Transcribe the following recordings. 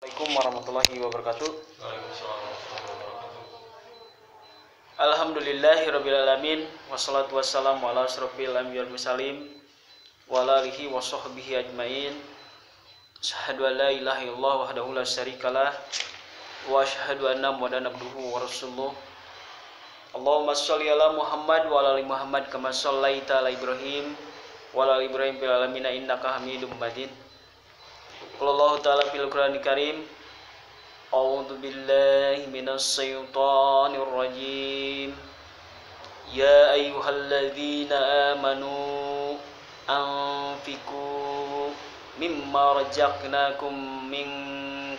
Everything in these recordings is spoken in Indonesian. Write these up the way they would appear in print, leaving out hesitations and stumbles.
Assalamualaikum warahmatullahi wabarakatuh. Alhamdulillahirrabbilalamin. Wassalatu wassalamu ala asrofil anbiya wal mursalin wa ala alihi wa sahbihi ajmain. Asyhadu an la ilaha illallah wahdahu la syarikalah wa asyhadu anna muhammadan abduhu wa rasuluh. Allahumma sholli ala Muhammad wa ala ali Muhammad kama shallaita ala Ibrahim wa ala ali Ibrahim fil alamin innaka Hamidum Majid. Qala Allah ta'ala fil Qur'anil Karim, A'udzu billahi minasy syaithanir rajim. Ya ayyuhalladzina amanu anfiqu mimma razaqnakum min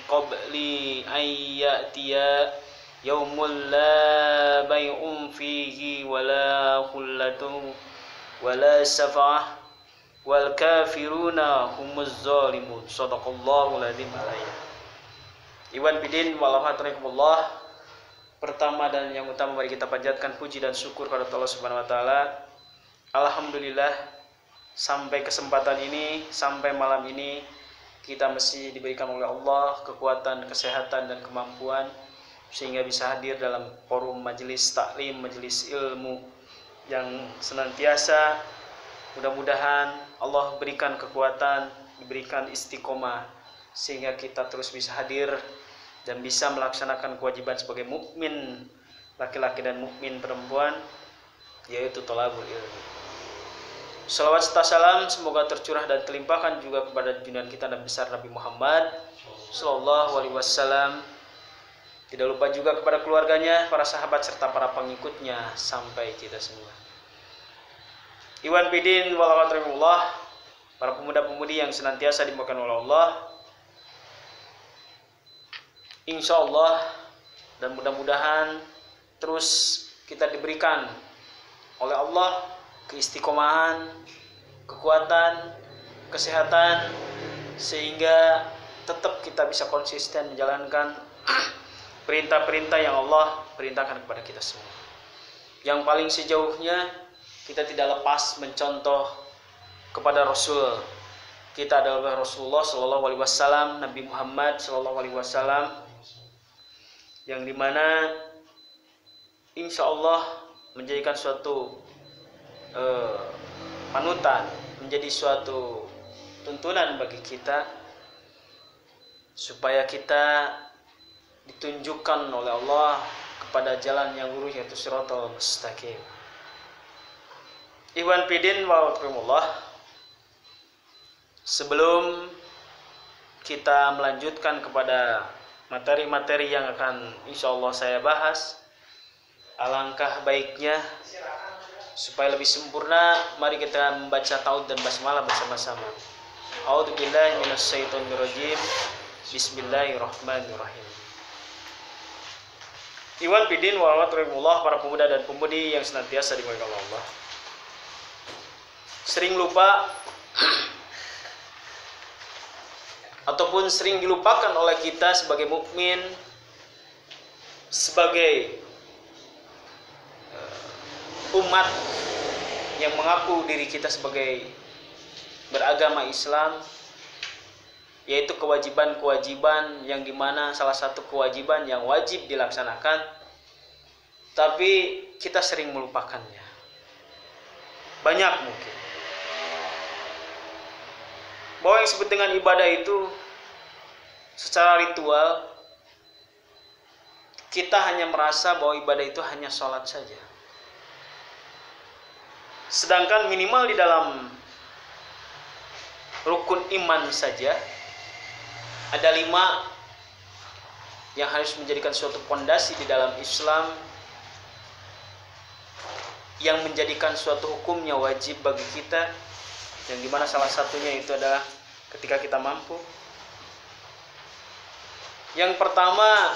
qabli an ya'tiya yaumul la bay'un fihi wala khullatun wala syafa'ah wal kafiruna humuz zalimun. Shadaqallahul adzim. Iwan bidin walhamdulillah. Pertama dan yang utama mari kita panjatkan puji dan syukur kepada Allah Subhanahu wa taala. Alhamdulillah sampai kesempatan ini, sampai malam ini kita masih diberikan oleh Allah kekuatan, kesehatan dan kemampuan sehingga bisa hadir dalam forum majelis taklim, majelis ilmu yang senantiasa mudah-mudahan Allah berikan kekuatan, diberikan istiqomah sehingga kita terus bisa hadir dan bisa melaksanakan kewajiban sebagai mukmin laki-laki dan mukmin perempuan, yaitu thalabul ilmi. Salawat serta salam semoga tercurah dan terlimpahkan juga kepada junjungan kita Nabi besar Nabi Muhammad sallallahu alaihi wasallam. Tidak lupa juga kepada keluarganya, para sahabat serta para pengikutnya sampai kita semua. Iwan bidin walhamdulillah, para pemuda-pemudi yang senantiasa dimuliakan oleh Allah, insya Allah dan mudah-mudahan terus kita diberikan oleh Allah keistiqomahan, kekuatan, kesehatan sehingga tetap kita bisa konsisten menjalankan perintah-perintah yang Allah perintahkan kepada kita semua. Yang paling sejauhnya kita tidak lepas mencontoh kepada Rasul. Kita adalah Rasulullah Sallallahu Alaihi Wasallam, Nabi Muhammad Sallallahu Alaihi Wasallam, yang dimana insya Allah menjadikan suatu panutan, menjadi suatu tuntunan bagi kita supaya kita ditunjukkan oleh Allah kepada jalan yang lurus, yaitu Shiratal Mustaqim. Ikhwan fillah walhamdulillah, sebelum kita melanjutkan kepada materi-materi yang akan insya Allah saya bahas, alangkah baiknya supaya lebih sempurna, mari kita membaca taud dan basmalah bersama-sama. A'udzu billahi minasyaitonir rajim. Bismillahirrahmanirrahim. Iwan bidin walhamdulillah, para pemuda dan pemudi yang senantiasa dimuliakan Allah. Sering lupa ataupun sering dilupakan oleh kita sebagai mukmin, sebagai umat yang mengaku diri kita sebagai beragama Islam, yaitu kewajiban-kewajiban yang dimana salah satu kewajiban yang wajib dilaksanakan tapi kita sering melupakannya. Banyak mungkin bahwa yang disebut dengan ibadah itu secara ritual, kita hanya merasa bahwa ibadah itu hanya sholat saja. Sedangkan minimal di dalam rukun iman saja ada 5 yang harus menjadikan suatu pondasi di dalam Islam, yang menjadikan suatu hukumnya wajib bagi kita, yang dimana salah satunya itu adalah ketika kita mampu. Yang pertama,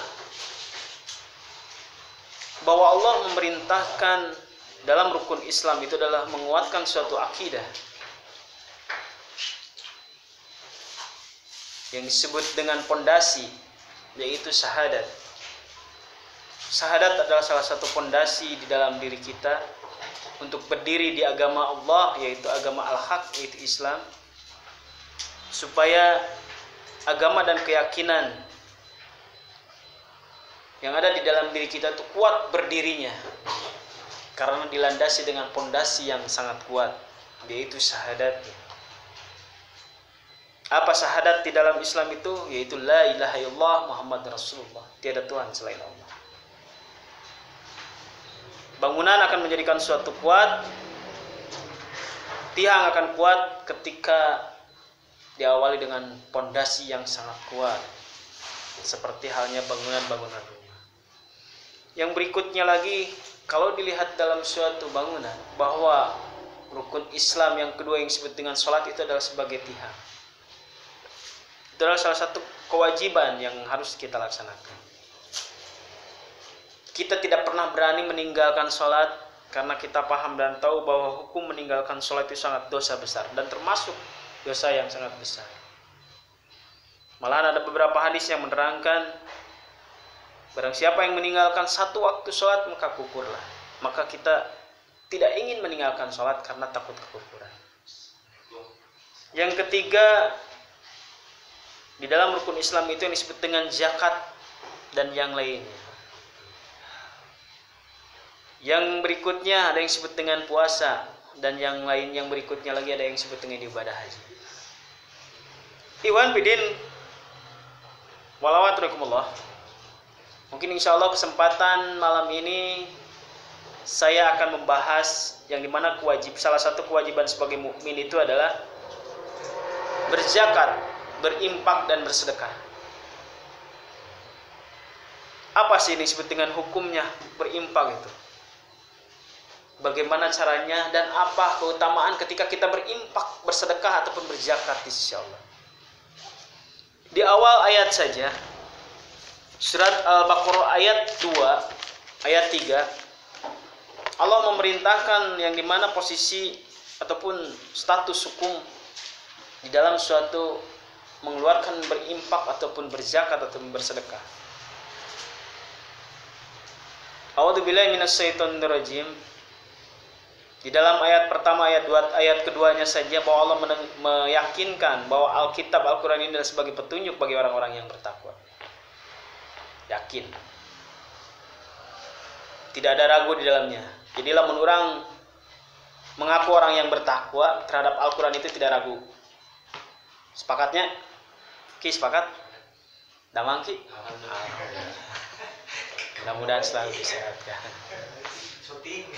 bahwa Allah memerintahkan dalam rukun Islam itu adalah menguatkan suatu akidah yang disebut dengan pondasi, yaitu syahadat. Syahadat adalah salah satu pondasi di dalam diri kita untuk berdiri di agama Allah, yaitu agama al-haq, yaitu Islam, supaya agama dan keyakinan yang ada di dalam diri kita itu kuat berdirinya karena dilandasi dengan pondasi yang sangat kuat, yaitu syahadat. Apa syahadat di dalam Islam itu? Yaitu la ilaha illallah Muhammad Rasulullah, tiada Tuhan selain Allah. Bangunan akan menjadikan suatu kuat, tiang akan kuat ketika diawali dengan pondasi yang sangat kuat, seperti halnya bangunan-bangunan rumah. Yang berikutnya lagi, kalau dilihat dalam suatu bangunan, bahwa rukun Islam yang kedua yang disebut dengan sholat itu adalah sebagai tiang. Itu adalah salah satu kewajiban yang harus kita laksanakan. Kita tidak pernah berani meninggalkan sholat karena kita paham dan tahu bahwa hukum meninggalkan sholat itu sangat dosa besar dan termasuk dosa yang sangat besar. Malahan ada beberapa hadis yang menerangkan, barang siapa yang meninggalkan satu waktu sholat maka kufurlah. Maka kita tidak ingin meninggalkan sholat karena takut kekufuran. Yang ketiga, di dalam rukun Islam itu yang disebut dengan zakat dan yang lainnya. Yang berikutnya ada yang disebut dengan puasa, dan yang lain yang berikutnya lagi ada yang disebut dengan ibadah haji. Iwan bidin walawatullahi. Mungkin insya Allah kesempatan malam ini saya akan membahas yang dimana salah satu kewajiban sebagai mukmin itu adalah berzakat, berimpak dan bersedekah. Apa sih ini disebut dengan hukumnya berimpak itu? Bagaimana caranya dan apa keutamaan ketika kita berimpak, bersedekah ataupun berzakat di sisi Allah? Di awal ayat saja, surat Al-Baqarah ayat 2, ayat 3, Allah memerintahkan yang dimana posisi ataupun status hukum di dalam suatu mengeluarkan berimpak ataupun berzakat ataupun bersedekah. A'udzubillahi minasyaitonirrajim. Di dalam ayat pertama, ayat keduanya saja bahwa Allah meyakinkan bahwa Alkitab Al-Quran ini adalah sebagai petunjuk bagi orang-orang yang bertakwa. Yakin. Tidak ada ragu di dalamnya. Jadilah orang mengaku orang yang bertakwa terhadap Al-Quran itu tidak ragu. Sepakatnya? Ki sepakat? Damang Ki? Mudah-mudahan selalu disehatkan. Syuting.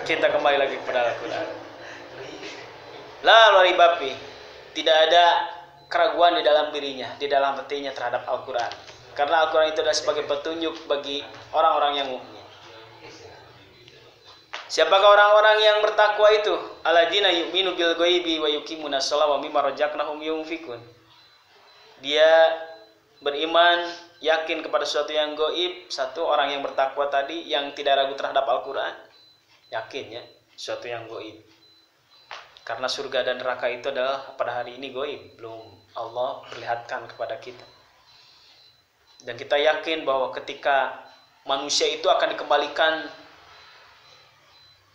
Kita kembali lagi kepada Al-Quran. La ribapi, tidak ada keraguan di dalam dirinya, di dalam hatinya terhadap Al-Quran. Karena Al-Quran itu adalah sebagai petunjuk bagi orang-orang yang mukmin. Siapakah orang-orang yang bertakwa itu? Alladzina yu'minu bil ghaibi wa yuqimunas sholata wa mimma razaqnahum yunfikun. Dia beriman, yakin kepada sesuatu yang gaib. Satu, orang yang bertakwa tadi yang tidak ragu terhadap Al-Quran, yakin ya sesuatu yang gaib. Karena surga dan neraka itu adalah pada hari ini gaib, belum Allah perlihatkan kepada kita. Dan kita yakin bahwa ketika manusia itu akan dikembalikan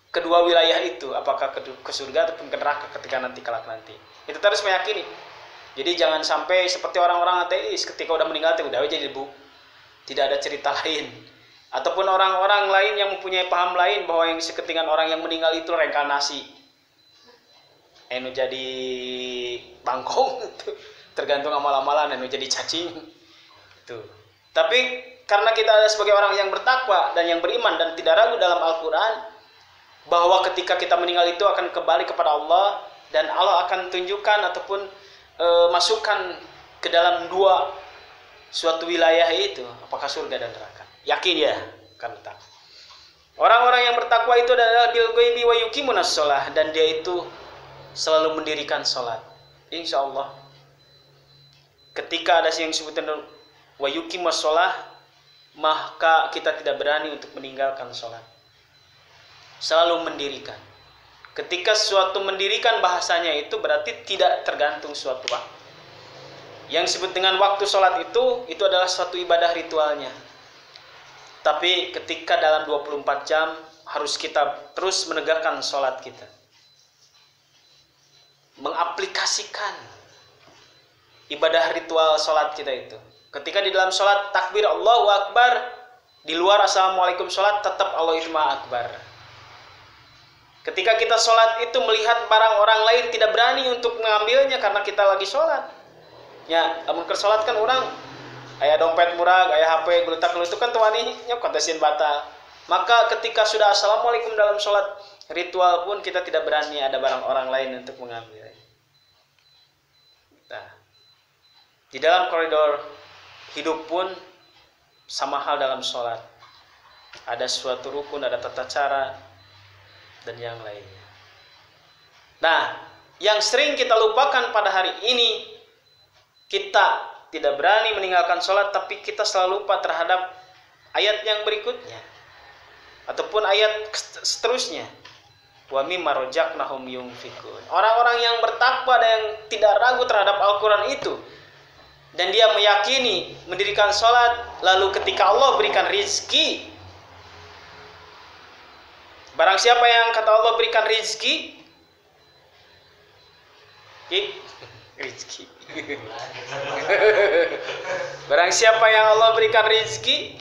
kedua wilayah itu, apakah ke surga ataupun ke neraka ketika nanti kelak nanti. Itu terus meyakini. Jadi jangan sampai seperti orang-orang ateis ketika udah meninggal udah jadi debu. Tidak ada cerita lain. Ataupun orang-orang lain yang mempunyai paham lain bahwa yang seketingan orang yang meninggal itu reinkarnasi. Enu jadi bangkong, tergantung amal-amalan, enu jadi cacing. Tuh. Tapi karena kita ada sebagai orang yang bertakwa dan yang beriman dan tidak ragu dalam Al-Quran bahwa ketika kita meninggal itu akan kembali kepada Allah dan Allah akan tunjukkan ataupun masukkan ke dalam dua suatu wilayah itu, apakah surga dan neraka. Yakin ya, kan tak. Orang-orang yang bertakwa itu adalah bil ghaibi wa yuqimunas shalah, dan dia itu selalu mendirikan salat. Insyaallah. Ketika ada yang disebutkan wa yuqimus shalah, maka kita tidak berani untuk meninggalkan salat. Selalu mendirikan. Ketika sesuatu mendirikan bahasanya itu berarti tidak tergantung suatu waktu. Yang disebut dengan waktu sholat itu adalah suatu ibadah ritualnya. Tapi ketika dalam 24 jam harus kita terus menegakkan sholat kita. Mengaplikasikan ibadah ritual sholat kita itu. Ketika di dalam sholat takbir Allahu Akbar, di luar assalamualaikum sholat tetap Allah itu Maha Akbar. Ketika kita sholat itu melihat barang orang lain tidak berani untuk mengambilnya karena kita lagi sholat. Ya, namun ke sholat kan orang aya dompet murah, aya HP geletak-geletuk kan tuani nyok kontesin batal. Maka ketika sudah assalamualaikum dalam sholat ritual pun kita tidak berani ada barang orang lain untuk mengambil. Nah, di dalam koridor hidup pun sama hal dalam sholat. Ada suatu rukun, ada tata cara, dan yang lainnya. Nah, yang sering kita lupakan pada hari ini, kita tidak berani meninggalkan sholat, tapi kita selalu lupa terhadap ayat yang berikutnya. Ataupun ayat seterusnya. Wa mimma razaqnahum yunfikun. Orang-orang yang bertakwa dan yang tidak ragu terhadap Al-Quran itu, dan dia meyakini mendirikan sholat, lalu ketika Allah berikan rizki, barang siapa yang kata Allah berikan rizki, rizki. Barang siapa yang Allah berikan rizki,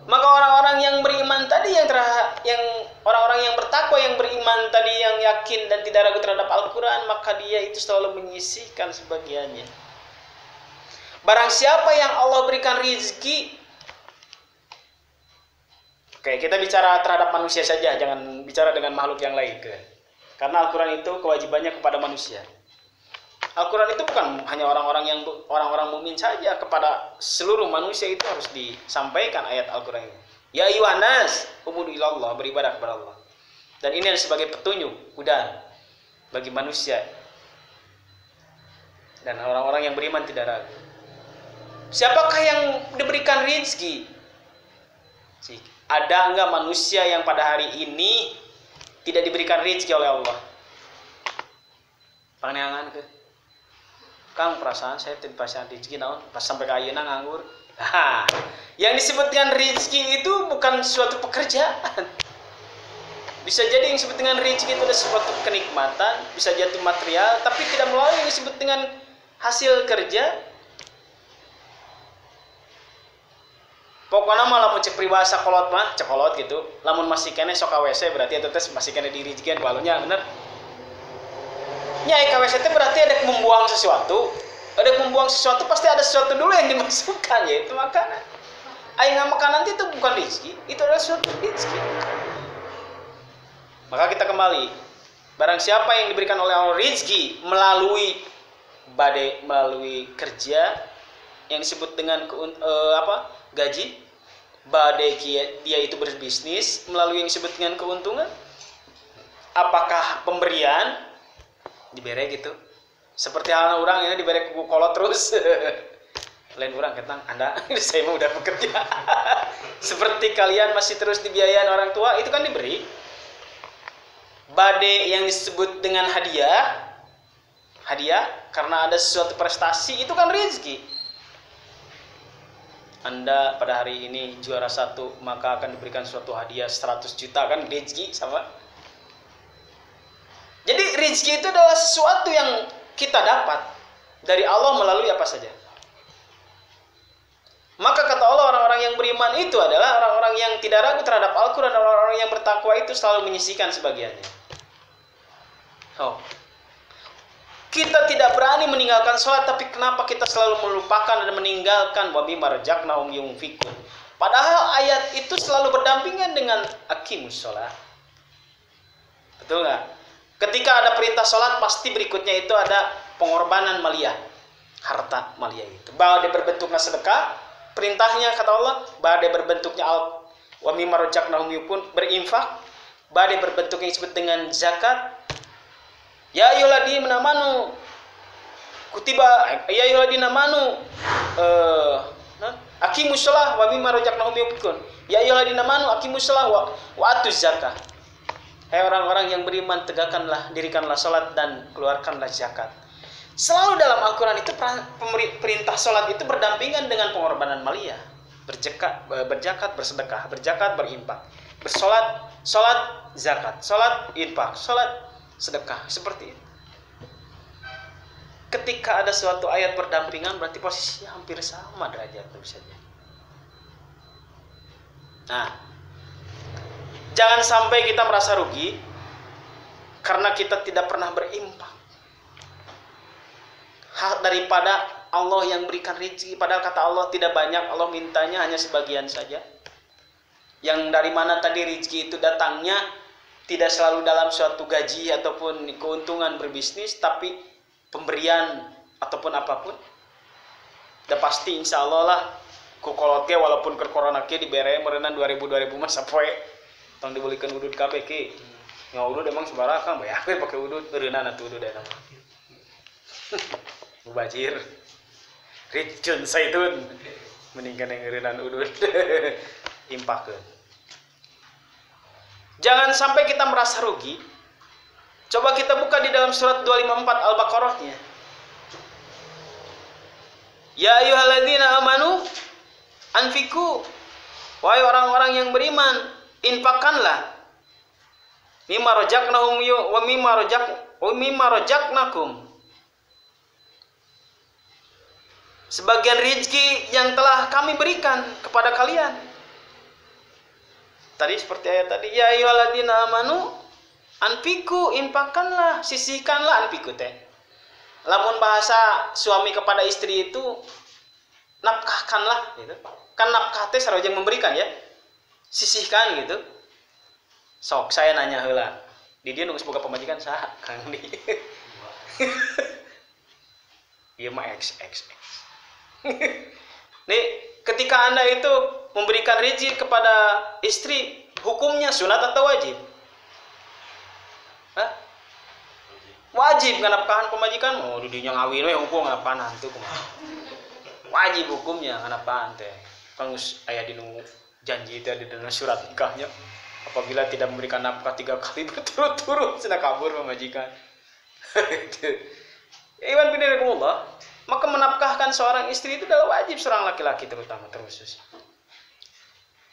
maka orang-orang yang beriman tadi, yang orang-orang yang bertakwa, yang beriman tadi, yang yakin dan tidak ragu terhadap Al-Quran, maka dia itu selalu menyisihkan sebagiannya. Barang siapa yang Allah berikan rizki, oke, kita bicara terhadap manusia saja, jangan bicara dengan makhluk yang lain. Karena Al-Quran itu kewajibannya kepada manusia. Al-Quran itu bukan hanya orang-orang mukmin saja, kepada seluruh manusia itu harus disampaikan ayat Al-Quran ini. Ya ayyuhan nas, ubudu ilallah, beribadah kepada Allah. Dan ini adalah sebagai petunjuk, hudan bagi manusia dan orang-orang yang beriman tidak ragu. Siapakah yang diberikan rezeki? Ada enggak manusia yang pada hari ini tidak diberikan rezeki oleh Allah? Pandangan ke Kang, perasaan saya tidak pasang rezeki naon pas sampai ke ayeuna nganggur. Yang disebut dengan rezeki itu bukan suatu pekerjaan. Bisa jadi yang disebut dengan rezeki itu adalah suatu kenikmatan, bisa jadi material, tapi tidak melalui yang disebut dengan hasil kerja. Pokoknya malah mau cek pribahasa kolot mah, cek kolot gitu. Lamun masih kene sok KWC berarti itu tes masih kene diri jigan walunya bener. Nyai KWC itu berarti ada membuang sesuatu. Ada membuang sesuatu pasti ada sesuatu dulu yang dimasukkan, yaitu makanan. Aing makanan itu bukan rezeki, itu adalah suatu rezeki. Maka kita kembali. Barang siapa yang diberikan oleh Allah rezeki melalui kerja yang disebut dengan gaji, badai dia itu berbisnis melalui yang disebut dengan keuntungan. Apakah pemberian diberi gitu? Seperti halnya orang ini diberi kuku kolot terus. Lain orang ketang, Anda saya mau udah bekerja. Seperti kalian masih terus dibiayain orang tua, itu kan diberi. Badai yang disebut dengan hadiah karena ada sesuatu prestasi, itu kan rezeki. Anda pada hari ini juara 1, maka akan diberikan suatu hadiah 100 juta, kan rezeki sama. Jadi rezeki itu adalah sesuatu yang kita dapat dari Allah melalui apa saja. Maka kata Allah, orang-orang yang beriman itu adalah orang-orang yang tidak ragu terhadap Al-Quran, dan orang-orang yang bertakwa itu selalu menyisihkan sebagiannya. Kita tidak berani meninggalkan sholat, tapi kenapa kita selalu melupakan dan meninggalkan wa mimma razaqnahum yunfikun? Padahal ayat itu selalu berdampingan dengan aqimus sholat. Betul nggak? Ketika ada perintah sholat, pasti berikutnya itu ada pengorbanan maliyah, harta maliyah itu. Bahwa dia berbentuknya sedekah, perintahnya kata Allah, bahwa dia berbentuknya wa mimma razaqnahum yunfikun, berinfak, bahwa dia berbentuknya disebut dengan zakat. Ya ayyuhalladzina amanu kutiba ya ayyuhalladzina amanu aqimus shalah wa mimma razaqnahum yunfikun. Ya ayyuhalladzina amanu aqimus shalah wa atuz zakah. Hai orang-orang yang beriman, tegakkanlah, dirikanlah salat dan keluarkanlah zakat. Selalu dalam Al-Qur'an itu perintah salat itu berdampingan dengan pengorbanan maliyah. Berzakat, bersedekah, berzakat, berinfak. Bersolat, salat, zakat, salat, infak, salat, sedekah, seperti itu. ketika ada suatu ayat berdampingan berarti posisinya hampir sama derajat saja. Nah, jangan sampai kita merasa rugi karena kita tidak pernah berimpak. Hak daripada Allah yang berikan rezeki, padahal kata Allah tidak banyak, Allah mintanya hanya sebagian saja. Yang dari mana tadi rezeki itu datangnya tidak selalu dalam suatu gaji ataupun keuntungan berbisnis, tapi pemberian ataupun apapun. Dan pasti insya Allah lah kukolotnya walaupun ke corona ke dibere merenang 2000 mah sapoe tong dibelikan udut kabeh ki. Ya udut emang sebarang bayar pakai udut berenang atuh udut eta mah. Mubajir. Ricun saitun mendingan yang ngeureunana udut. Impahkeun. Jangan sampai kita merasa rugi. Coba kita buka di dalam surat 254 Al-Baqarah-nya. Ya ayyuhalladzina amanu anfiku, wahai orang-orang yang beriman, infakkanlah mimma razaqnahum wa mimma razaqnakum, sebagian rezeki yang telah kami berikan kepada kalian. Tadi seperti ayat tadi, ya ayyuhalladzina amanu anfiku, infakkanlah, sisihkanlah. Anfiku teh lamun bahasa suami kepada istri itu nafkahkanlah gitu. Kan nafkah teh sarojeng memberikan ya. Sisihkan gitu. Sok saya nanya heula. Di dia nunggu boga pemajikan saha Kang di. Ieu mah X. Nih, ketika Anda itu memberikan rezeki kepada istri, hukumnya sunat atau wajib? Hah? Wajib nganapkahan pemajikan. Oh, didinya ngawin we hukum nganapkahan hantu kumaha. Wajib hukumnya nganapkahan teh. Kang aya di nu janji teh di dalam surat nikahnya. Apabila tidak memberikan nafkah 3 kali berturut-turut cenah kabur pemajikan. Iwan bin Rasulullah, maka menafkahkan seorang istri itu adalah wajib seorang laki-laki terutama terkhusus.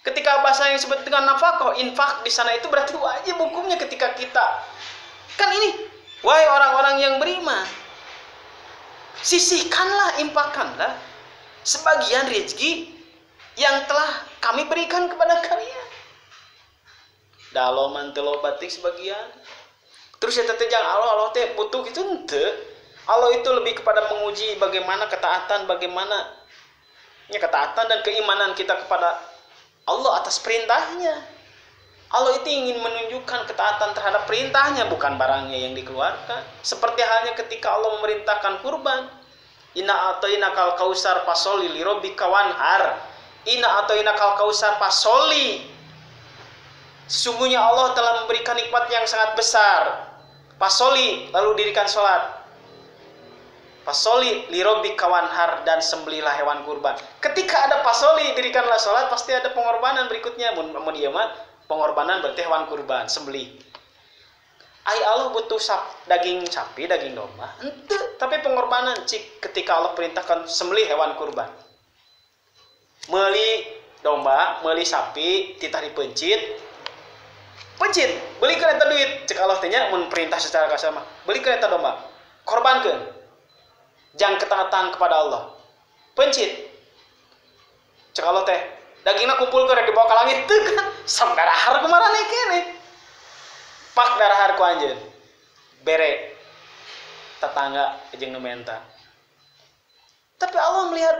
Ketika bahasa yang disebut dengan nafkah, infak di sana itu berarti wajib hukumnya ketika kita. Kan ini, wahai orang-orang yang beriman, sisihkanlah, infakkanlah sebagian rezeki yang telah kami berikan kepada kalian. Daloman telo batik sebagian. Terus ya teteh jangan Allah teh butuh gitu ente. Allah itu lebih kepada menguji bagaimana ketaatan, bagaimana ketaatan dan keimanan kita kepada Allah atas perintahnya. Allah itu ingin menunjukkan ketaatan terhadap perintahnya, bukan barangnya yang dikeluarkan. Seperti halnya ketika Allah memerintahkan kurban. Inna atainakal kausar fasoli li rabbika wanhar. Inna atainakal kausar fasoli. Sesungguhnya Allah telah memberikan nikmat yang sangat besar. Fasoli, lalu dirikan sholat. Fasoli li rabbika wanhar, dan sembelihlah hewan kurban. Ketika ada fasoli, dirikanlah sholat, pasti ada pengorbanan berikutnya. Mun ieu mah pengorbanan berarti hewan kurban, sembelih. Ai Allah butuh daging sapi, daging domba. Henteu, tapi pengorbanan cik ketika Allah perintahkan sembelih hewan kurban. Meuli domba, meuli sapi, titah dipencit. Pencit, belikan eta duit. Cek Allah teh nya mun perintah secara kasar mah. Belikan eta domba. Korbankeun. Jangan ketaatan kepada Allah. Pencit. Cek Allah teh, dagingna kumpulkeun rek dibawa ka langit teu kan. Sam darahar kumarane keneh. Pak darahar ku anjeun. Bere. Tetangga jeung nu menta. Tapi Allah melihat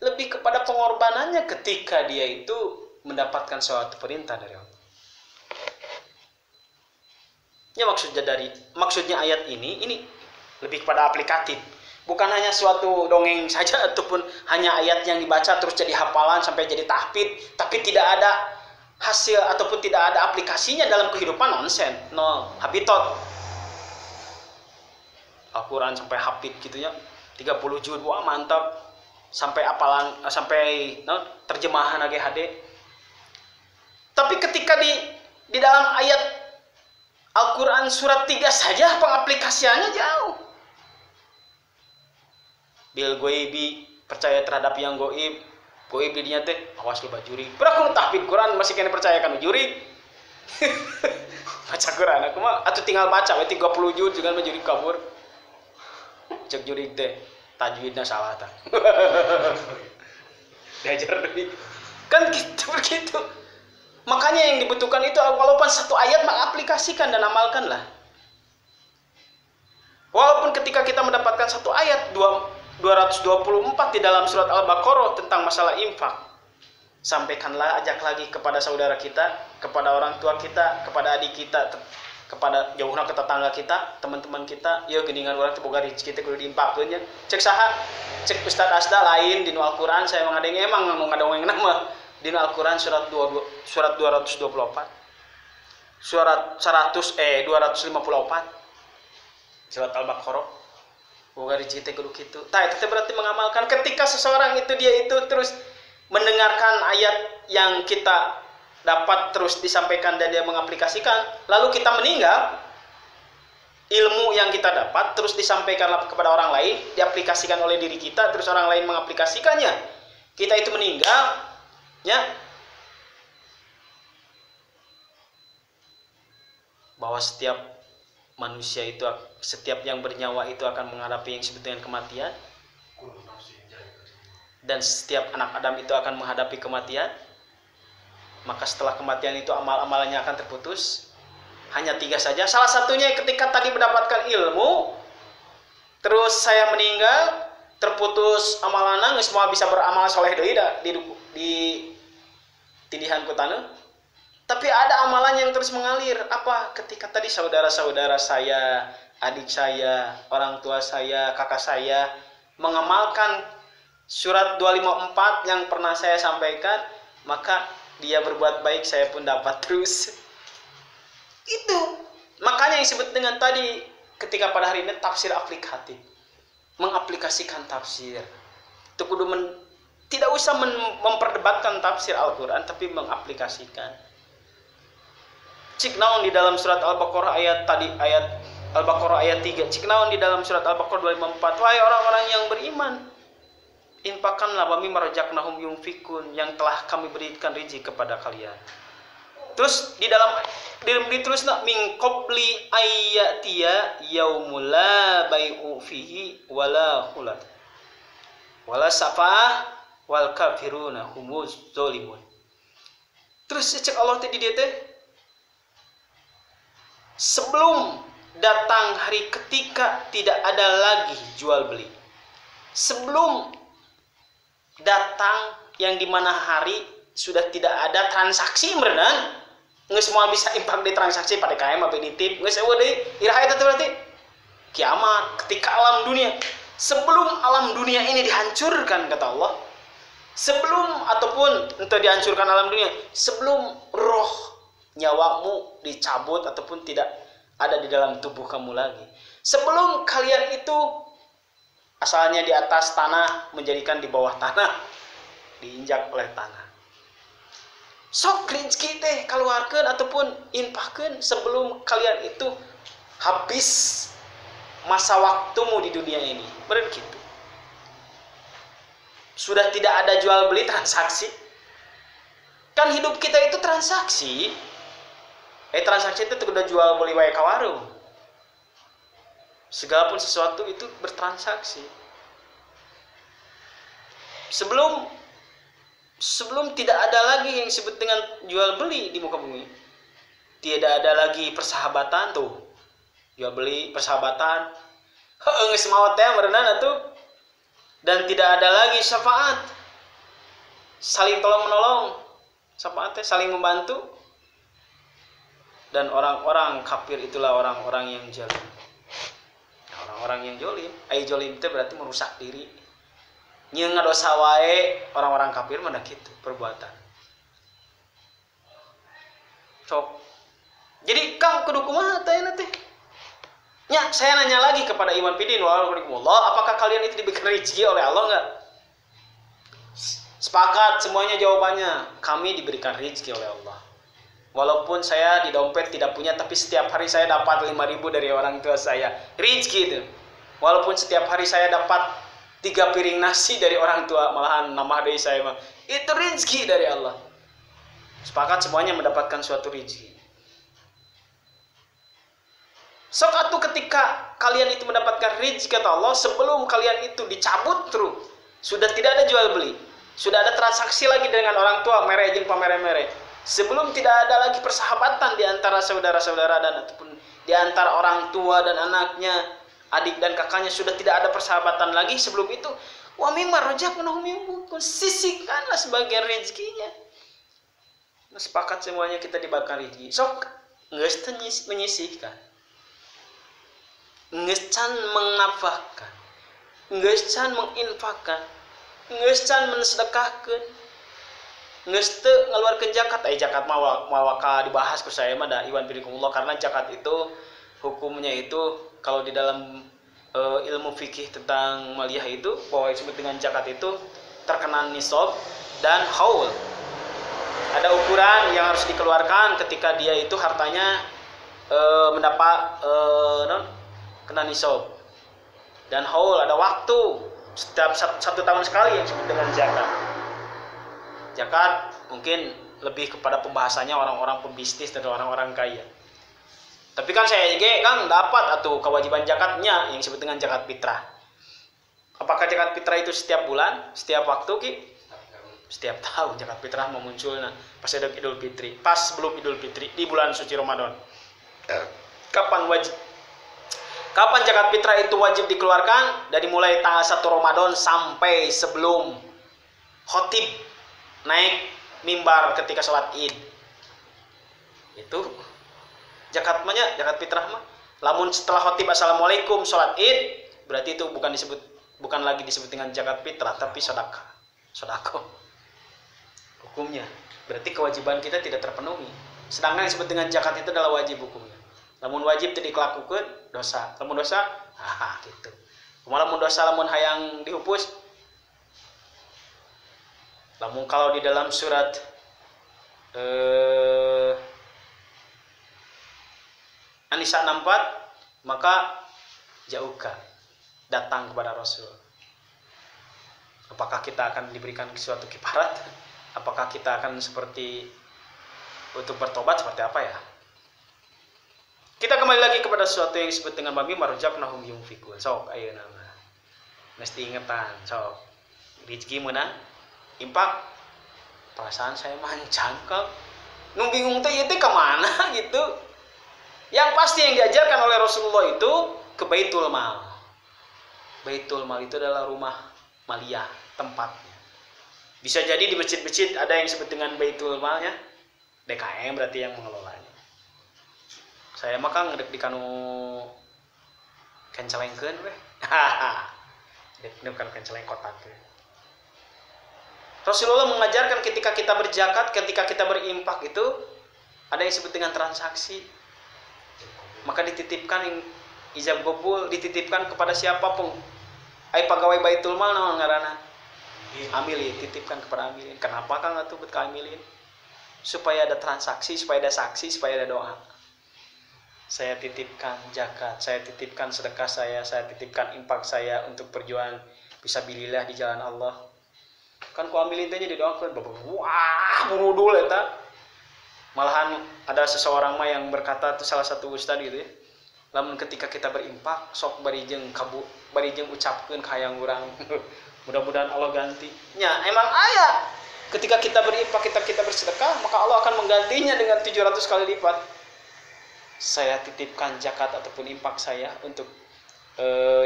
lebih kepada pengorbanannya ketika dia itu mendapatkan suatu perintah dari Allah. Ya maksudnya ayat ini lebih kepada aplikatif. Bukan hanya suatu dongeng saja ataupun hanya ayat yang dibaca terus jadi hafalan sampai jadi tahfidz, tapi tidak ada hasil ataupun tidak ada aplikasinya dalam kehidupan, nonsen, no habitat. Al-Quran sampai hafidz gitu ya, 30 juz, wah mantap. Sampai apalan, sampai terjemahan AGHD. Tapi ketika di dalam ayat Al-Quran surat 3 saja pengaplikasiannya jauh. Bil goibi, percaya terhadap yang goib. Goib didinya teh awas lu bajuri. Pernah aku tahfidz Quran masih kena percayakan juri. Baca Quran aku mah atuh tinggal baca we 30 juz juga bajuri kabur. cek jurig teh tajwidna salah tah. Diajar deui. Kan gitu begitu. Makanya yang dibutuhkan itu walaupun satu ayat mengaplikasikan dan amalkanlah. Walaupun ketika kita mendapatkan satu ayat 224 di dalam surat Al-Baqarah tentang masalah infak, sampaikanlah, ajak lagi kepada saudara kita, kepada orang tua kita, kepada adik kita, kepada jauhna ke tetangga kita, teman-teman kita, ya geningan orang teu boga rezeki teh kudu diimpakkeun nya. Cek saha? Cek Ustaz Asda lain di Al-Qur'an saya ngadeng emang ngadongeng nama di Al-Qur'an surat 224. Surat 254. Surat Al-Baqarah. Boga rezeki teh kudu kitu. Tah itu berarti mengamalkan ketika seseorang itu dia itu terus mendengarkan ayat yang kita dapat terus disampaikan dan dia mengaplikasikan, lalu kita meninggal, ilmu yang kita dapat terus disampaikan kepada orang lain, diaplikasikan oleh diri kita, terus orang lain mengaplikasikannya, kita itu meninggal, ya, bahwa setiap manusia itu, setiap yang bernyawa itu akan menghadapi yang disebut dengan kematian, dan setiap anak Adam itu akan menghadapi kematian. Maka setelah kematian itu amal-amalannya akan terputus. Hanya 3 saja. Salah satunya ketika tadi mendapatkan ilmu, terus saya meninggal, terputus amalana, geus moal bisa beramal soleh deui di tidihan ku taneuh. Tapi ada amalan yang terus mengalir. Apa? Ketika tadi saudara-saudara saya, adik saya, orang tua saya, kakak saya mengamalkan surat 254 yang pernah saya sampaikan, maka dia berbuat baik, saya pun dapat terus. Itu makanya yang disebut dengan tadi ketika pada hari ini tafsir aplikatif, mengaplikasikan tafsir. Itu kudu tidak usah memperdebatkan tafsir Al-Quran, tapi mengaplikasikan. Cik naon di dalam surat Al-Baqarah ayat 3. Cik naon di dalam surat Al-Baqarah 254. Wahai orang-orang yang beriman, infakkanlah wa mimma razaqnahum yunfikun, yang telah kami berikan rezeki kepada kalian. Terus di dalam ditulisna min qabli ayyatiya yaumul la bai'u fihi wala khulad wala safah wal kafiruna humuz zalimun. Terus cek Allah tadi dia teh, sebelum datang hari ketika tidak ada lagi jual beli, sebelum datang yang dimana hari sudah tidak ada transaksi merenang, nggak semua bisa impak di transaksi pada KM apa nitip, nggak sewa deh, iraha itu berarti kiamat, ketika alam dunia, sebelum alam dunia ini dihancurkan kata Allah, sebelum ataupun untuk dihancurkan alam dunia, sebelum roh nyawamu dicabut ataupun tidak ada di dalam tubuh kamu lagi, sebelum kalian itu asalnya di atas tanah menjadikan di bawah tanah, diinjak oleh tanah. Sok rezeki teh keluarkan ataupun infakkan sebelum kalian itu habis masa waktumu di dunia ini. Benar gitu. Sudah tidak ada jual beli transaksi. Kan hidup kita itu transaksi. Transaksi itu udah jual beli wae ka warung. Segala pun sesuatu itu bertransaksi. Sebelum tidak ada lagi yang disebut dengan jual beli di muka bumi. Tidak ada lagi persahabatan tuh. Jual beli, persahabatan. Geus maot teh merenana tuh. Dan tidak ada lagi syafaat. Saling tolong menolong. Syafaat teh saling membantu. Dan orang-orang kafir itulah orang-orang yang zalim. Orang-orang yang jolim, jolim itu berarti merusak diri. Nyeung ngadosa wae orang-orang kafir mana kitu perbuatan. Sok. Jadi kang kudu kumaha teh nanti? Nya, saya nanya lagi kepada Iwan Pidin waalaikumsalam, apakah kalian itu diberikan rezeki oleh Allah enggak? Sepakat semuanya jawabannya, kami diberikan rezeki oleh Allah. Walaupun saya di dompet tidak punya, tapi setiap hari saya dapat 5.000 dari orang tua saya. Rezeki itu. Walaupun setiap hari saya dapat 3 piring nasi dari orang tua, malahan nambah dari saya mah. Itu rezeki dari Allah. Sepakat semuanya mendapatkan suatu rezeki. Sok atuh ketika kalian itu mendapatkan rezeki kata Allah, sebelum kalian itu dicabut terus, sudah tidak ada jual beli, sudah ada transaksi lagi dengan orang tua, mere jeung pamere-mere. Sebelum tidak ada lagi persahabatan di antara saudara-saudara dan ataupun di antara orang tua dan anaknya, adik dan kakaknya, sudah tidak ada persahabatan lagi. Sebelum itu, wa mimma razaqnahum yunfiqun, sisihkanlah sebagian rezekinya. Nah, sepakat semuanya kita dibakar rezeki. Sok geus menyisihkan. Geus can mengnafahkan. Geus can menginfakkan. Geus can mensedekahkeun. Geus teu ngaluarkeun zakat. Zakat mah ka dibahas ku saya mah da Iwan Birikumullah, karena zakat itu hukumnya itu kalau di dalam ilmu fikih tentang maliyah itu bahwa disebut dengan zakat itu terkena nisab dan haul. Ada ukuran yang harus dikeluarkan ketika dia itu hartanya mendapat kena nisab dan haul, ada waktu setiap 1 tahun sekali yang disebut dengan zakat. Zakat mungkin lebih kepada pembahasannya orang-orang pembisnis dan orang-orang kaya. Tapi kan saya juga kan dapat atau kewajiban zakatnya yang disebut dengan zakat fitrah. Apakah zakat fitrah itu setiap bulan, setiap waktu ki? Setiap tahun zakat fitrah memunculnya pas ada Idul Fitri, pas sebelum Idul Fitri di bulan suci Ramadan. Kapan zakat fitrah itu wajib dikeluarkan? Dari mulai tanggal 1 Ramadan sampai sebelum khotib naik mimbar ketika sholat Id. Itu zakat fitrah mah. Lamun setelah khotib assalamualaikum sholat Id, berarti itu bukan lagi disebut dengan zakat fitrah, tapi sedekah. Hukumnya berarti kewajiban kita tidak terpenuhi. Sedangkan disebut dengan zakat itu adalah wajib hukumnya. Lamun wajib teu dikelakukeun dosa. Lamun dosa, gitu. Lamun dosa lamun hayang dihupus. Lamun kalau di dalam surat An-Nisa 64, maka jauhkan datang kepada Rasul. Apakah kita akan diberikan suatu kifarat? Apakah kita akan seperti untuk bertobat seperti apa ya? Kita kembali lagi kepada sesuatu yang disebut dengan mami marjaqnahum yunfiqun. Sok ayeuna mah. Mesti ingetan, sok. Rezeki meunang impak. Perasaan saya mancang kok. Nu bingung teh ieu teh ka mana gitu. Yang pasti yang diajarkan oleh Rasulullah itu ke Baitul Mal. Baitul Mal itu adalah rumah maliyah, tempatnya. Bisa jadi di masjid-masjid ada yang disebut dengan Baitul Malnya. DKM berarti yang mengelolanya. Saya mah kan ngedek di kanu kencelengkeun weh. Dek kan kenceleng kotak. Rasulullah mengajarkan ketika kita berzakat, ketika kita berimpak itu ada yang disebut dengan transaksi. Maka dititipkan ijab qabul, dititipkan kepada siapapun. Ai pegawai Baitul Mal naon ngaranna? Amilin, titipkan kepada amilin. Kenapa kan atuh buat ka amilin? Supaya ada transaksi, supaya ada saksi, supaya ada doa. Saya titipkan zakat, saya titipkan sedekah saya titipkan impak saya untuk perjuangan fisabilillah di jalan Allah. Kan ku ambilin teh didoakeun, wah burudul eta. Malahan ada seseorang mah yang berkata, itu salah satu ustad gitu ya. Lamun ketika kita berimpak, sok barijeng ucapkeun ka hayang urang. Mudah-mudahan Allah ganti. Nya emang aya. Ketika kita berimpak, kita bersedekah, maka Allah akan menggantinya dengan 700 kali lipat. Saya titipkan zakat ataupun impak saya untuk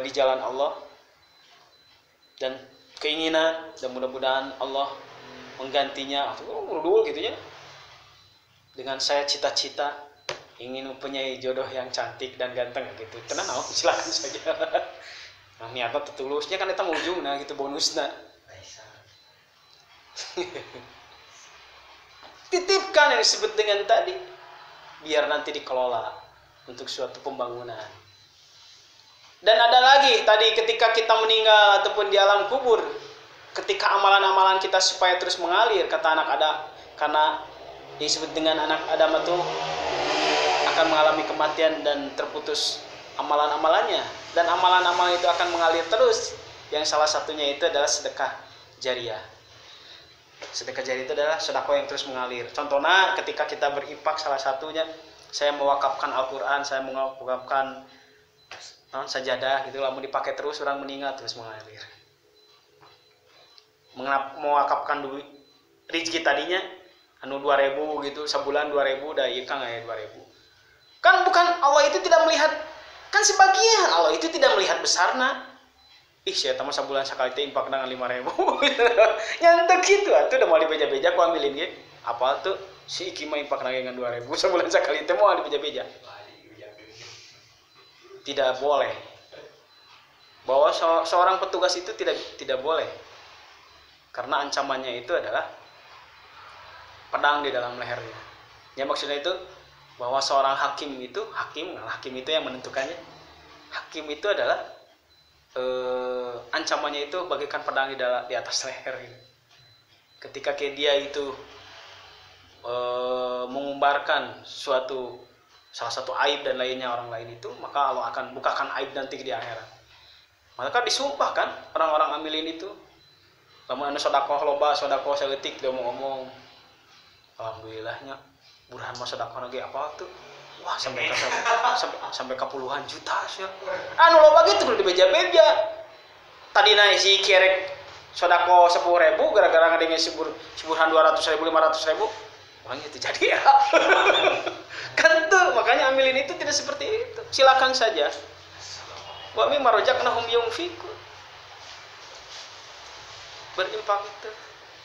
di jalan Allah dan keinginan, dan mudah-mudahan Allah menggantinya dulu gitu ya. Dengan saya cita-cita ingin mempunyai jodoh yang cantik dan ganteng gitu. Tenang, silakan saja. Nah, niatnya tulusnya kan eta ujungna gitu bonusna. Titipkan yang disebut dengan tadi, biar nanti dikelola untuk suatu pembangunan. Dan ada lagi tadi ketika kita meninggal ataupun di alam kubur, ketika amalan-amalan kita supaya terus mengalir, kata anak Adam, karena disebut dengan anak Adam itu akan mengalami kematian dan terputus amalan-amalannya, dan amalan-amalan itu akan mengalir terus. Yang salah satunya itu adalah sedekah jariyah. Sedekah jariyah itu adalah sedekah yang terus mengalir. Contohnya ketika kita berimpak, salah satunya saya mewakafkan Al-Quran, saya mewakafkan sajadah gitu, lamun dipakai terus orang meninggal terus mengalir. Mewakafkan duit rezeki tadinya anu 2000 gitu, sebulan 2000 dah ieu Kang aya 2000. Kan bukan Allah itu tidak melihat, kan sebagian Allah itu tidak melihat besarna. Ih, saya tamu sebulan sekali teh impak dengan 5.000. Nyantek gitu atuh udah mau dibeja-beja ku ambilin ge. Apa tuh si Iki mah impak dengan 2.000 sebulan sekali teh mau dibeja-beja. Tidak boleh. Bahwa seorang petugas itu tidak boleh. Karena ancamannya itu adalah pedang di dalam lehernya. Ya maksudnya itu bahwa seorang hakim itu yang menentukannya. Hakim itu adalah ancamannya itu bagaikan pedang di atas leher. Ketika dia itu mengumbarkan salah satu aib dan lainnya orang lain itu, maka Allah akan bukakan aib nanti di akhirat. Maka disumpah kan orang-orang amilin itu. Lamun anu sedekah loba, sedekah saeutik dia ngomong. Alhamdulillahnya burhan mah sedekah ge apa tuh? Wah, sampai ke puluhan juta sih. Anu loba gitu kudu dibeja-beja. Tadina si kerek sedekah 10.000 gara-gara ngadenge siburhan 200.000 500.000. Wah, itu jadi ya. Kan tuh makanya amilin itu tidak seperti itu. Silakan saja. Wa mimma razaqnahum yunfiqun. Berinfak itu.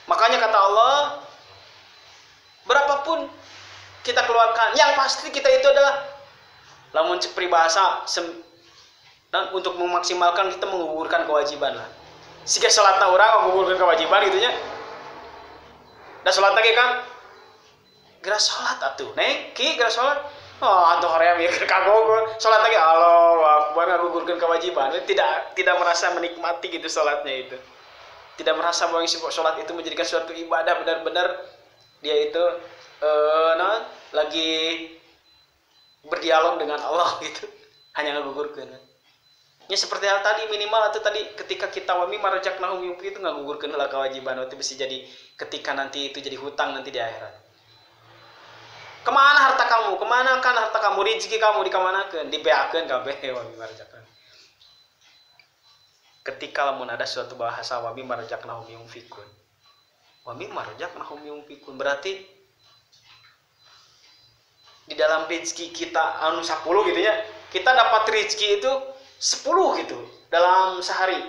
Makanya kata Allah, berapapun kita keluarkan, yang pasti kita itu adalah lamun cek peribahasa dan untuk memaksimalkan kita menggugurkan kewajiban lah. Sehingga salatna orang menggugurkan kewajiban gitu nya. Da salat lagi kan? Geura salat atuh. Neng, ki geura salat. Oh, atuh hoream ieu kagogol. Salat lagi Allahu Akbar ngagugurkeun kewajiban. Tidak merasa menikmati gitu salatnya itu. Tidak merasa bahwa sholat itu menjadikan suatu ibadah benar-benar dia itu lagi berdialog dengan Allah gitu, hanya ngagugurkeun. Ya seperti hal tadi minimal atau tadi ketika kita wami marajaqnahum yunfiqun itu ngagugurkeun heula kewajiban itu bisa jadi ketika nanti itu jadi hutang nanti di akhirat. Kemana harta kamu? Kemana kan harta kamu? Rezeki kamu dikamanakeun? Dibeakeun kabeh wami marajaqnahum. Ketika lamun ada suatu bahasa wa mimma razaqnahum yunfiqun. Wa mimma razaqnahum yunfiqun berarti di dalam rezeki kita anu 10 gitu ya. Kita dapat rezeki itu 10 gitu dalam sehari.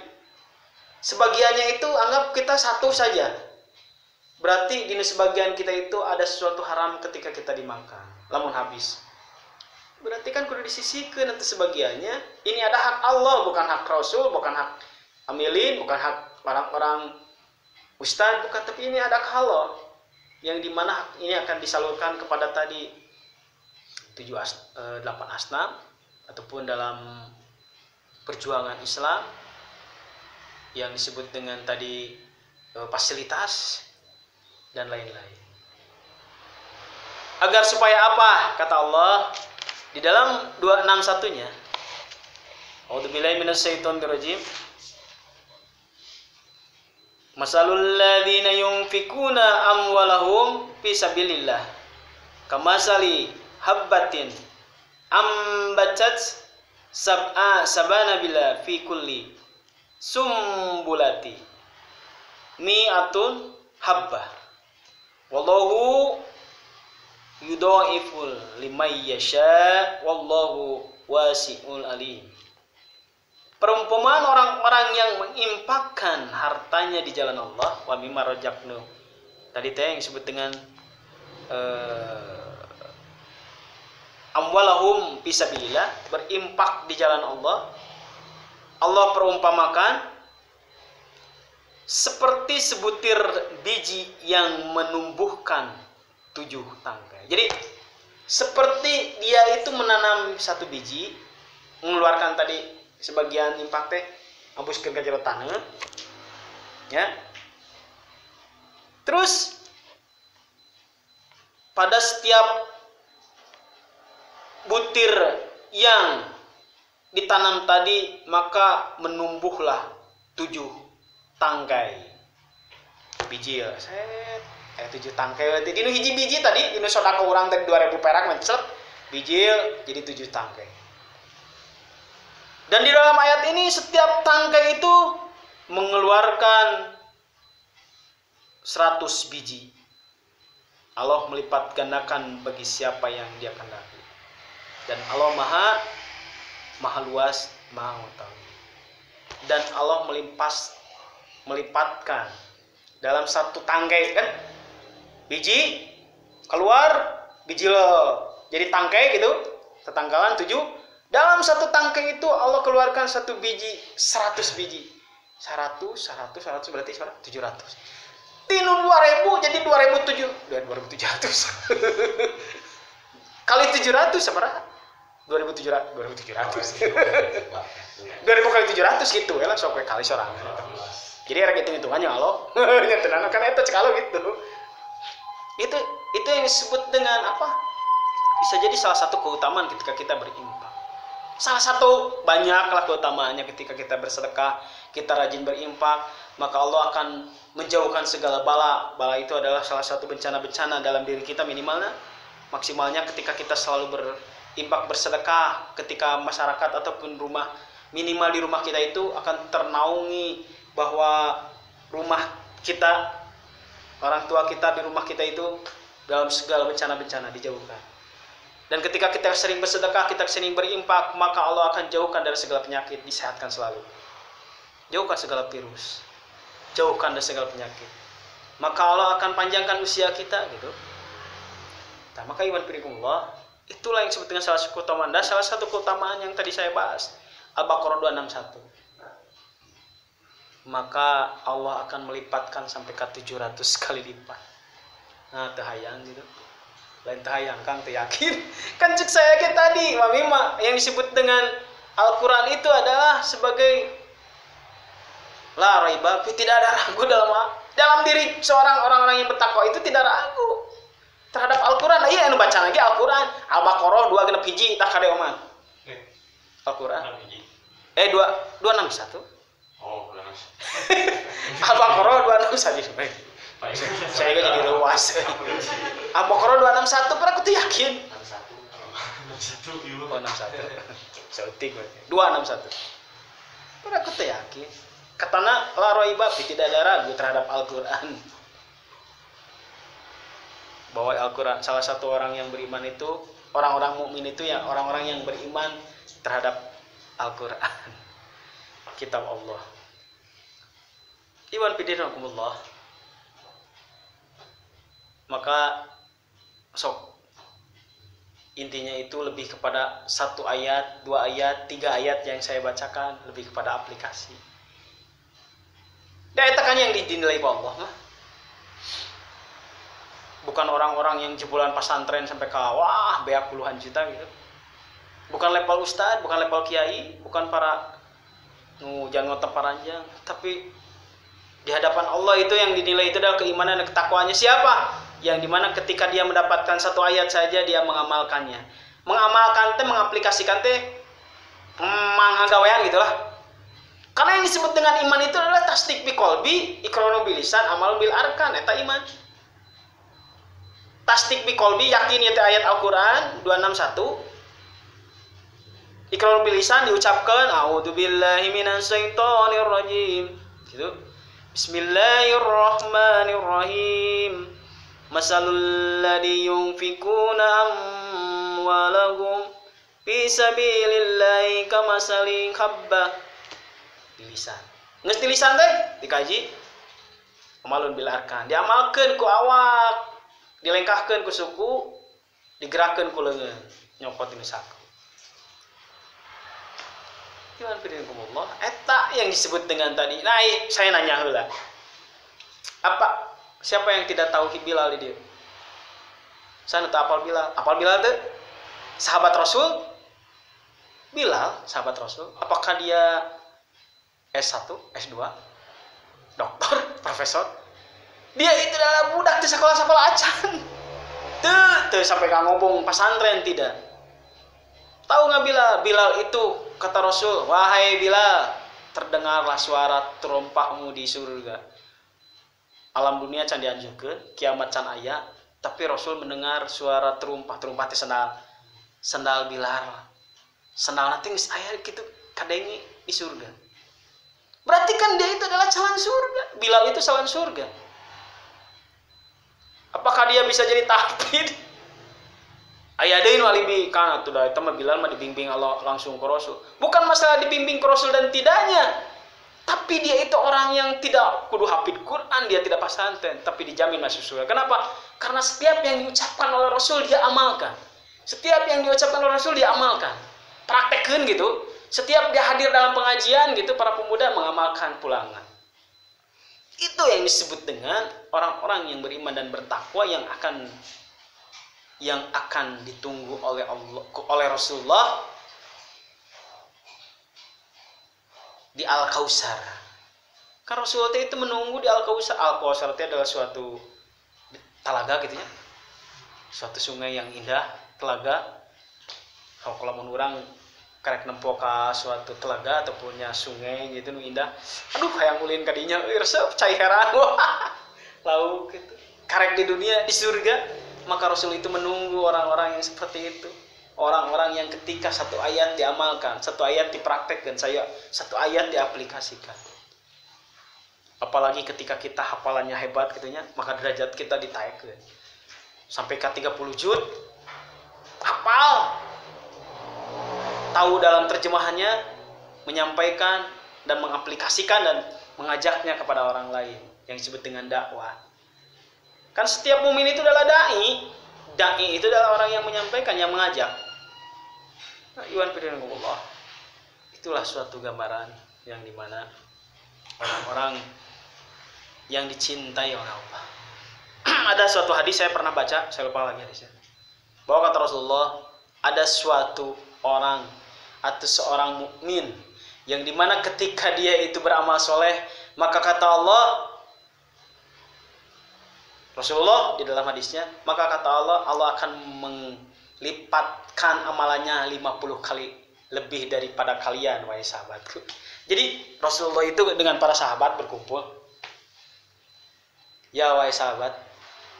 Sebagiannya itu anggap kita 1 saja. Berarti di sebagian kita itu ada sesuatu haram ketika kita dimakan. Lamun habis. Berarti kan kudu disisikeun nanti sebagiannya. Ini ada hak Allah, bukan hak Rasul, bukan hak amilin, bukan hak orang-orang ustaz, bukan, tapi ini ada hak Allah yang dimana hak ini akan disalurkan kepada tadi 8 asnaf ataupun dalam perjuangan Islam yang disebut dengan tadi fasilitas dan lain-lain. Agar supaya apa? Kata Allah di dalam 261-nya. A'udzubillahi minasyaitonirrajim. Masalul ladzina yunfikuna amwalahum fi sabilillah kamasali habbatin ambatat sabanabila fi kulli sumbulati mi'atun habbah wallahu yudhaiful liman yasha wallahu wasi'ul alim. Perumpamaan orang-orang yang menginfakkan hartanya di jalan Allah, wa mimma razaqnu. Tadi teh yang disebut dengan amwalahum fisabilillah, berinfak di jalan Allah. Allah perumpamakan seperti sebutir biji yang menumbuhkan 7 tangkai. Jadi seperti dia itu menanam 1 biji, mengeluarkan tadi sebagian impak teh ambuskeun ka jero taneuh ya. Terus pada setiap butir yang ditanam tadi maka menumbuhlah 7 tangkai biji ya. Set 7 tangkai berarti dinu hiji biji tadi dinu sodako urang tadi 2.000 perak mencet bijil jadi 7 tangkai. Dan di dalam ayat ini setiap tangkai itu mengeluarkan 100 biji. Allah melipat gandakan bagi siapa yang dia kehendaki. Dan Allah maha luas, maha mengetahui. Dan Allah melipatkan dalam 1 tangkai kan, biji keluar, biji jadi tangkai gitu, setangkalan 7. Dalam 1 tangkai itu Allah keluarkan 1 biji 100 biji. 100 berarti 700. Tinu 2000 jadi 2700. Kali 700 seberapa? 2700. 2000 kali 700 gitu ya lah, sok kali seorang. Jadi ada hitung-hitungannya Allah. Nya tenan kan eta cekalo gitu. Itu yang disebut dengan apa? Bisa jadi salah satu keutamaan ketika kita berinfak. Salah satu, banyaklah keutamaannya ketika kita bersedekah, kita rajin berinfak, maka Allah akan menjauhkan segala bala. Bala itu adalah salah satu bencana-bencana dalam diri kita minimalnya. Maksimalnya ketika kita selalu berinfak, bersedekah, ketika masyarakat ataupun rumah, minimal di rumah kita itu akan ternaungi bahwa rumah kita, orang tua kita di rumah kita itu dalam segala bencana-bencana dijauhkan. Dan ketika kita sering bersedekah, kita sering berinfak, maka Allah akan jauhkan dari segala penyakit, disehatkan selalu. Jauhkan segala virus, jauhkan dari segala penyakit. Maka Allah akan panjangkan usia kita gitu. Nah, maka iman birikumullah, itulah yang disebut dengan salah satu keutamaan. Dan salah satu keutamaan yang tadi saya bahas, Al-Baqarah 261. Maka Allah akan melipatkan sampai ke 700 kali lipat. Nah, terhayang gitu. Lain terhayang, Kang, teryakin. Kan cek saya kayak tadi, Mama, yang disebut dengan Al-Quran itu adalah sebagai la raiba, tidak ada ragu dalam diri seorang orang-orang yang bertakwa itu tidak ragu terhadap Al-Quran. Iya, anu baca lagi Al-Quran. Al-Baqarah 2 hiji tak kade oman. Al-Quran. 261. Oh, 261. Al-Baqarah 261. Saya juga jadi luas. Al-Baqarah 261 pernah aku tuh yakin. 61. Oh, 61. Sautik berarti. 261. Pernah aku tuh yakin. Katana la raiba, tidak ada ragu terhadap Al-Qur'an. Bahwa Al-Qur'an, salah satu orang yang beriman itu, orang-orang mukmin itu ya orang-orang yang beriman terhadap Al-Qur'an. Kitab Allah. Iwan bidinakumullah. Maka sok intinya itu lebih kepada 1 ayat, 2 ayat, 3 ayat yang saya bacakan, lebih kepada aplikasi. Dan itu kan yang dinilai Allah mah. Bukan orang-orang yang jebolan pesantren sampai ke wah beak puluhan juta gitu. Bukan level ustad, bukan level kiai, bukan para jangan ngotot paranjang, tapi di hadapan Allah itu yang dinilai itu adalah keimanan dan ketakwaannya siapa? Yang dimana ketika dia mendapatkan 1 ayat saja dia mengamalkannya. Mengamalkan teh, mengaplikasikan teh mangagawean gitulah. Karena yang disebut dengan iman itu adalah tasdik bi qalbi, iqraru bil lisan, amal bil arkan, eta iman. Tasdik bi qalbi, yakin itu ayat Al-Qur'an 261. Iqraru bil lisan diucapkan a'udzubillahi minasyaitonir rajim. Gitu. Bismillahirrahmanirrahim. Masalul ladzi yunfikuna amwalahum fi sabilillahi kamasali habbah. Di lisan. Geus di lisan teh dikaji amalun bil arkan. Diamalkeun ku awak, dilengkahkeun ku suku, digerakkeun ku leungeun, nyopot dina saku. Gimana bidinakumullah? Eta yang disebut dengan tadi. Nah, saya nanya heula. Apa siapa yang tidak tahu Bilal di dia? Saya tahu apal Bilal. Apal Bilal itu sahabat Rasul. Bilal sahabat Rasul. Apakah dia S1, S2, doktor, profesor? Dia itu adalah budak di sekolah-sekolah acan. Tuh sampai ka ngobong pesantren tidak. Tahu nggak Bilal? Bilal itu kata Rasul, wahai Bilal, terdengarlah suara terompahmu di surga. Alam dunia can dianjurkeun, kiamat can aya, tapi Rasul mendengar suara terumpah teh sandal sandal Bilal. Sandal nanti geus aya kitu kadenge di surga. Berarti kan dia itu adalah calon surga. Bilal itu calon surga. Apakah dia bisa jadi tahfidz? Aya deui nu alibi kana atuh da eta mah Bilal mah dibimbing Allah langsung ke Rasul. Bukan masalah dibimbing ke Rasul dan tidaknya. Tapi dia itu orang yang tidak kudu hafid Quran, dia tidak pesantren, tapi dijamin masuk surga. Kenapa? Karena setiap yang diucapkan oleh Rasul dia amalkan. Setiap yang diucapkan oleh Rasul dia amalkan. Praktekkeun gitu. Setiap dia hadir dalam pengajian gitu, para pemuda mengamalkan pulangan. Itu yang disebut dengan orang-orang yang beriman dan bertakwa yang akan ditunggu oleh Allah, oleh Rasulullah di Al-Kautsar. Kan Rasulullah itu menunggu di Al-Kautsar. Al-Kautsar itu adalah suatu telaga gitu ya. Suatu sungai yang indah, telaga. Kalau mun urang karek nempo ka suatu telaga ataupun sungai gitu nu indah. Aduh hayang ulin ka dinya euy resep cai heran. Lauk gitu. Karek di dunia di surga, maka Rasul itu menunggu orang-orang yang seperti itu. Orang-orang yang ketika satu ayat diamalkan, satu ayat dipraktekkan, satu ayat diaplikasikan. Apalagi ketika kita hafalannya hebat gitunya, maka derajat kita ditaikkeun. Sampai ke 30 juz hafal. Tahu dalam terjemahannya, menyampaikan dan mengaplikasikan dan mengajaknya kepada orang lain yang disebut dengan dakwah. Kan setiap mukmin itu adalah dai. Dai itu adalah orang yang menyampaikan, yang mengajak. Iwan Allah. Itulah suatu gambaran yang dimana orang-orang yang dicintai oleh Allah. Ada suatu hadis saya pernah baca, saya lupa lagi hadisnya. Bahwa kata Rasulullah, ada suatu orang atau seorang mukmin yang dimana ketika dia itu beramal soleh, maka kata Rasulullah di dalam hadisnya, maka kata Allah akan lipatkan amalannya 50 kali lebih daripada kalian, wahai sahabatku. Jadi Rasulullah itu dengan para sahabat berkumpul. Ya wahai sahabat,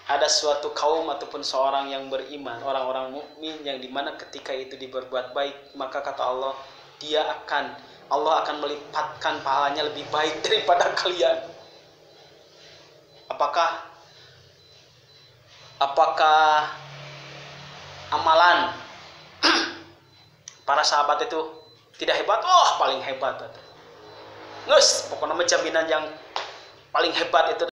ada suatu kaum ataupun seorang yang beriman, orang-orang mukmin yang dimana ketika itu diberbuat baik, maka kata Allah, Allah akan melipatkan pahalanya lebih baik daripada kalian. Apakah amalan para sahabat itu tidak hebat? Oh, paling hebat. Nges, pokoknya jaminan yang paling hebat itu